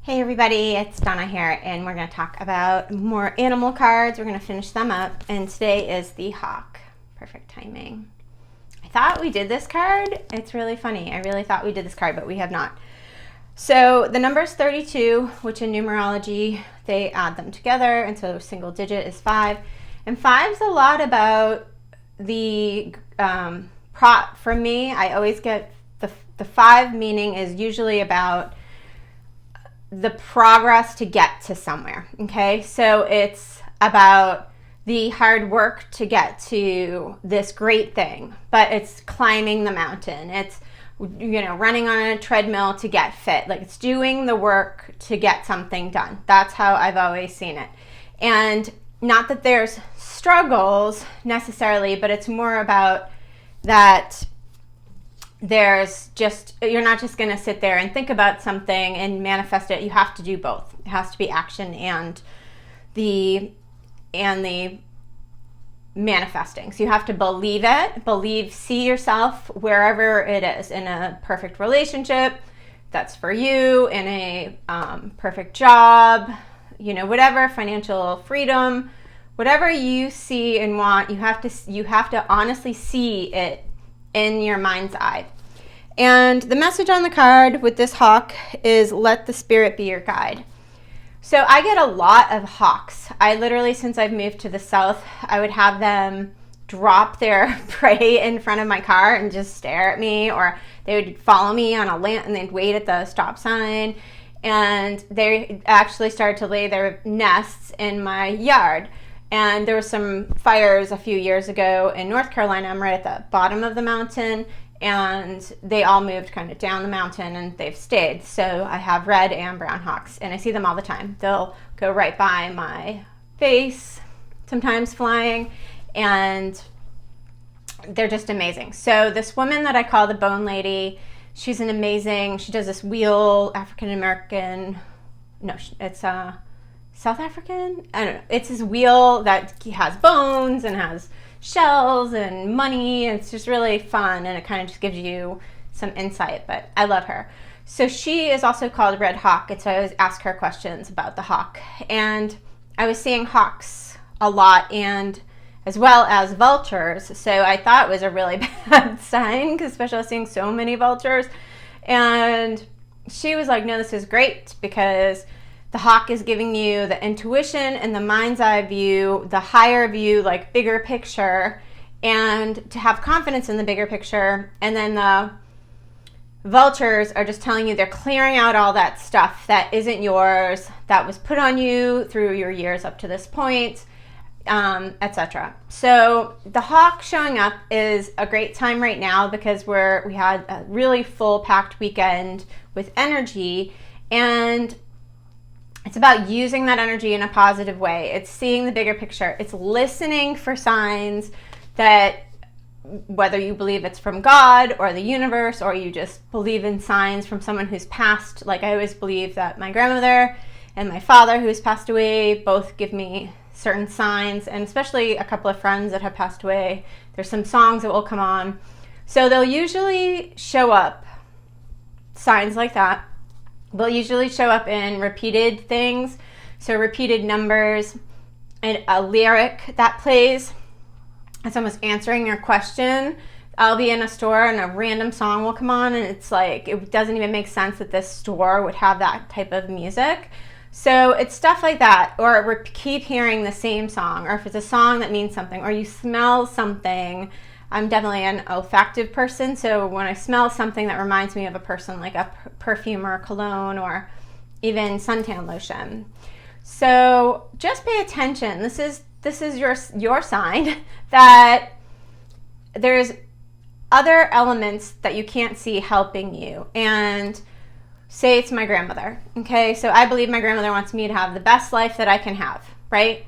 Hey everybody, it's Donna here, and we're going to talk about more animal cards. We're going to finish them up, and today is the hawk. Perfect timing. I thought we did this card. It's really funny. I really thought we did this card, but we have not. So the number is 32, which in numerology, they add them together, and so a single digit is 5. And 5 is a lot about the prop. For me, I always get the 5 meaning is usually about the progress to get to somewhere. Okay, so it's about the hard work to get to this great thing, but it's climbing the mountain. It's, you know, running on a treadmill to get fit. Like, it's doing the work to get something done. That's how I've always seen it. And not that there's struggles necessarily, but it's more about that there's just, you're not just going to sit there and think about something and manifest it. You have to do both. It has to be action and the manifesting. So you have to believe it, see yourself wherever it is, in a perfect relationship that's for you, in a perfect job, you know, whatever, financial freedom, whatever you see and want, you have to honestly see it in your mind's eye. And the message on the card with this hawk is, let the spirit be your guide. So I get a lot of hawks. I literally, since I've moved to the south, I would have them drop their prey in front of my car and just stare at me, or they would follow me on a lamp and they'd wait at the stop sign. And they actually started to lay their nests in my yard. And there were some fires a few years ago in North Carolina. I'm right at the bottom of the mountain, and they all moved kind of down the mountain, and they've stayed. So I have red and brown hawks, and I see them all the time. They'll go right by my face, sometimes flying, and they're just amazing. So this woman that I call the Bone Lady, she's an amazing, she does this wheel, African-American, no, it's South African? I don't know. It's this wheel that has bones and has shells and money. And it's just really fun, and it kind of just gives you some insight, but I love her. So she is also called Red Hawk, and so I always ask her questions about the hawk. And I was seeing hawks a lot, and as well as vultures. So I thought it was a really bad sign, because especially I was seeing so many vultures. And she was like, no, this is great, because the hawk is giving you the intuition and the mind's eye view, the higher view, like bigger picture, and to have confidence in the bigger picture. And then the vultures are just telling you they're clearing out all that stuff that isn't yours, that was put on you through your years up to this point, etc. So the hawk showing up is a great time right now, because we had a really full packed weekend with energy, and it's about using that energy in a positive way. It's seeing the bigger picture. It's listening for signs that, whether you believe it's from God or the universe, or you just believe in signs from someone who's passed. Like, I always believe that my grandmother and my father, who has passed away, both give me certain signs, and especially a couple of friends that have passed away. There's some songs that will come on. So they'll usually show up, signs like that. They'll usually show up in repeated things, so repeated numbers, and a lyric that plays. It's almost answering your question. I'll be in a store and a random song will come on, and it's like, it doesn't even make sense that this store would have that type of music. So it's stuff like that, or keep hearing the same song, or if it's a song that means something, or you smell something. I'm definitely an olfactive person, so when I smell something that reminds me of a person, like a perfume or a cologne, or even suntan lotion. So just pay attention. This is your sign that there's other elements that you can't see helping you. And say it's my grandmother, okay? So I believe my grandmother wants me to have the best life that I can have, right?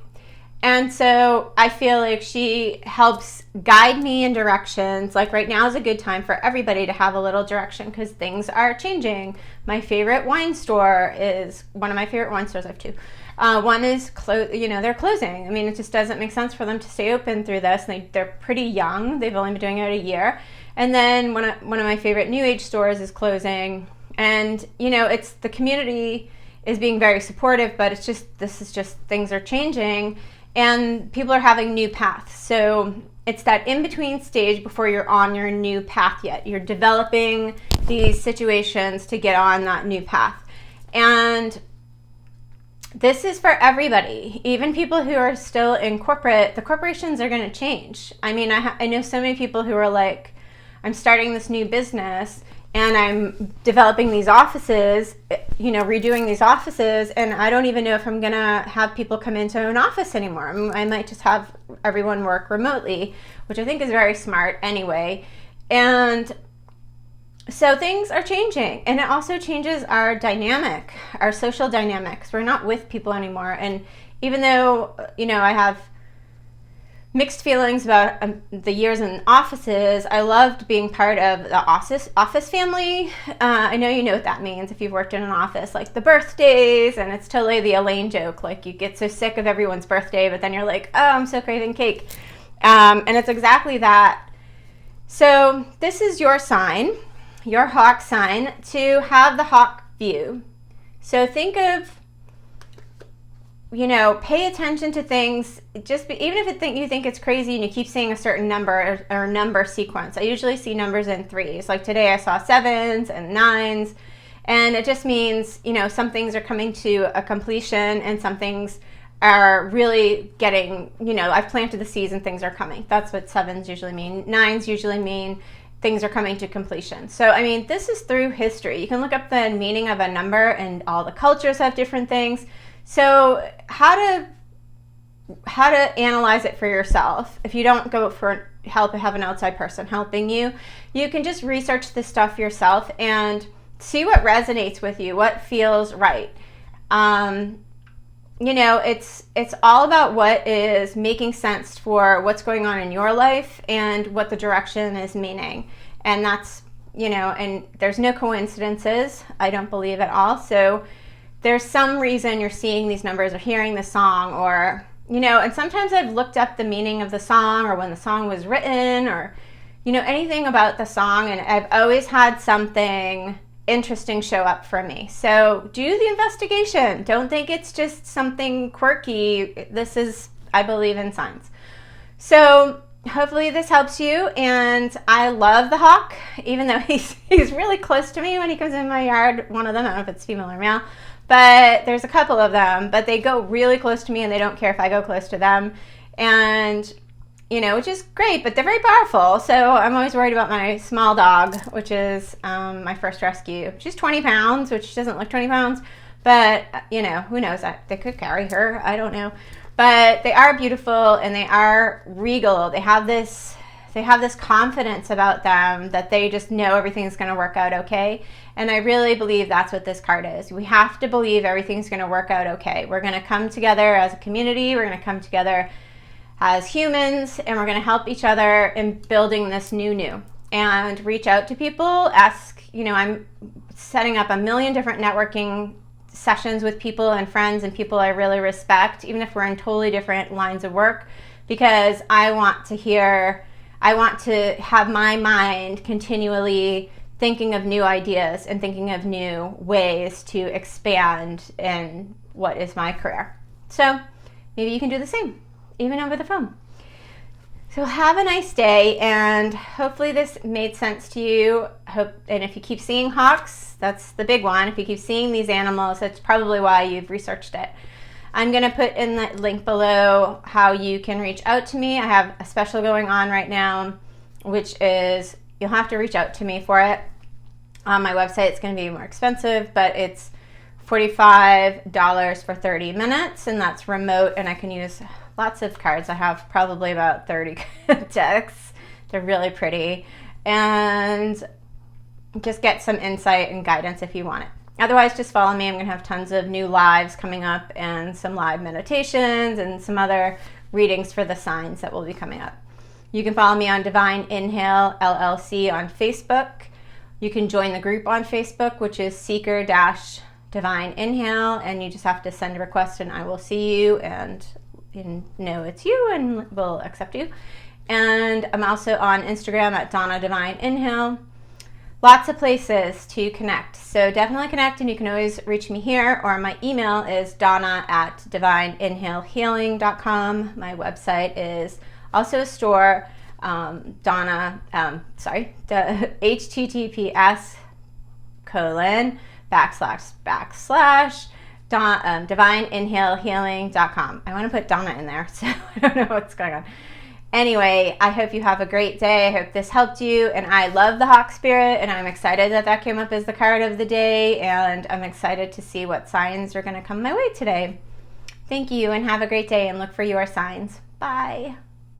And so I feel like she helps guide me in directions. Like, right now is a good time for everybody to have a little direction, because things are changing. My favorite wine store is, one of my favorite wine stores, I have two. One is, they're closing. I mean, it just doesn't make sense for them to stay open through this. They're pretty young. They've only been doing it a year. And then one of my favorite new age stores is closing. And, it's the community is being very supportive, but this is just things are changing and people are having new paths. So it's that in-between stage before you're on your new path yet. You're developing these situations to get on that new path. And this is for everybody, even people who are still in corporate. The corporations are going to change. I mean, I know so many people who are like, I'm starting this new business and I'm developing these offices, redoing these offices, and I don't even know if I'm going to have people come into an office anymore. I might just have everyone work remotely, which I think is very smart anyway. And so things are changing, and it also changes our dynamic, our social dynamics. We're not with people anymore. And even though, I have mixed feelings about the years in offices, I loved being part of the office family. I know you know what that means if you've worked in an office, like the birthdays, and it's totally the Elaine joke. Like you get so sick of everyone's birthday, but then you're like, oh, I'm so craving cake. And it's exactly that. So this is your sign, your hawk sign, to have the hawk view. So think of, pay attention to things, even if you think it's crazy and you keep seeing a certain number or number sequence. I usually see numbers in threes. Like today I saw 7s and 9s, and it just means, some things are coming to a completion and some things are really getting, I've planted the seeds and things are coming. That's what 7s usually mean. 9s usually mean things are coming to completion. So, this is through history. You can look up the meaning of a number, and all the cultures have different things. So how to analyze it for yourself. If you don't go for help, have an outside person helping you, you can just research this stuff yourself and see what resonates with you, what feels right. It's all about what is making sense for what's going on in your life and what the direction is meaning. And that's, and there's no coincidences, I don't believe at all. So there's some reason you're seeing these numbers or hearing the song, or, and sometimes I've looked up the meaning of the song or when the song was written or, anything about the song, and I've always had something interesting show up for me. So do the investigation. Don't think it's just something quirky. I believe in signs. So hopefully this helps you. And I love the hawk, even though he's really close to me when he comes in my yard. One of them, I don't know if it's female or male, but there's a couple of them, but they go really close to me and they don't care if I go close to them. And which is great, but they're very powerful. So I'm always worried about my small dog, which is my first rescue. She's 20 pounds, which doesn't look 20 pounds, but who knows? They could carry her. I don't know. But they are beautiful and they are regal. They have this confidence about them that they just know everything's going to work out okay. And I really believe that's what this card is. We have to believe everything's going to work out okay. We're going to come together as a community. We're going to come together as humans, and we're going to help each other in building this new. And reach out to people, ask, I'm setting up a million different networking sessions with people and friends and people I really respect, even if we're in totally different lines of work, because I want to have my mind continually thinking of new ideas and thinking of new ways to expand in what is my career. So maybe you can do the same, even over the phone. So have a nice day, and hopefully this made sense to you. And if you keep seeing hawks, that's the big one. If you keep seeing these animals, that's probably why you've researched it. I'm going to put in the link below how you can reach out to me. I have a special going on right now, which is you'll have to reach out to me for it. On my website, it's going to be more expensive, but it's $45 for 30 minutes, and that's remote, and I can use lots of cards. I have probably about 30 decks. They're really pretty, and just get some insight and guidance if you want it. Otherwise, just follow me. I'm going to have tons of new lives coming up and some live meditations and some other readings for the signs that will be coming up. You can follow me on Divine Inhale LLC on Facebook. You can join the group on Facebook, which is Seeker-Divine Inhale, and you just have to send a request and I will see you and know it's you and will accept you. And I'm also on Instagram at Donna Divine Inhale. lots of places to connect. So definitely connect, and you can always reach me here, or my email is donna@divineinhalehealing.com. My website is also a store, the https://divineinhalehealing.com. I want to put Donna in there, so I don't know what's going on. Anyway, I hope you have a great day. I hope this helped you. And I love the hawk spirit, and I'm excited that that came up as the card of the day. And I'm excited to see what signs are going to come my way today. Thank you, and have a great day, and look for your signs. Bye.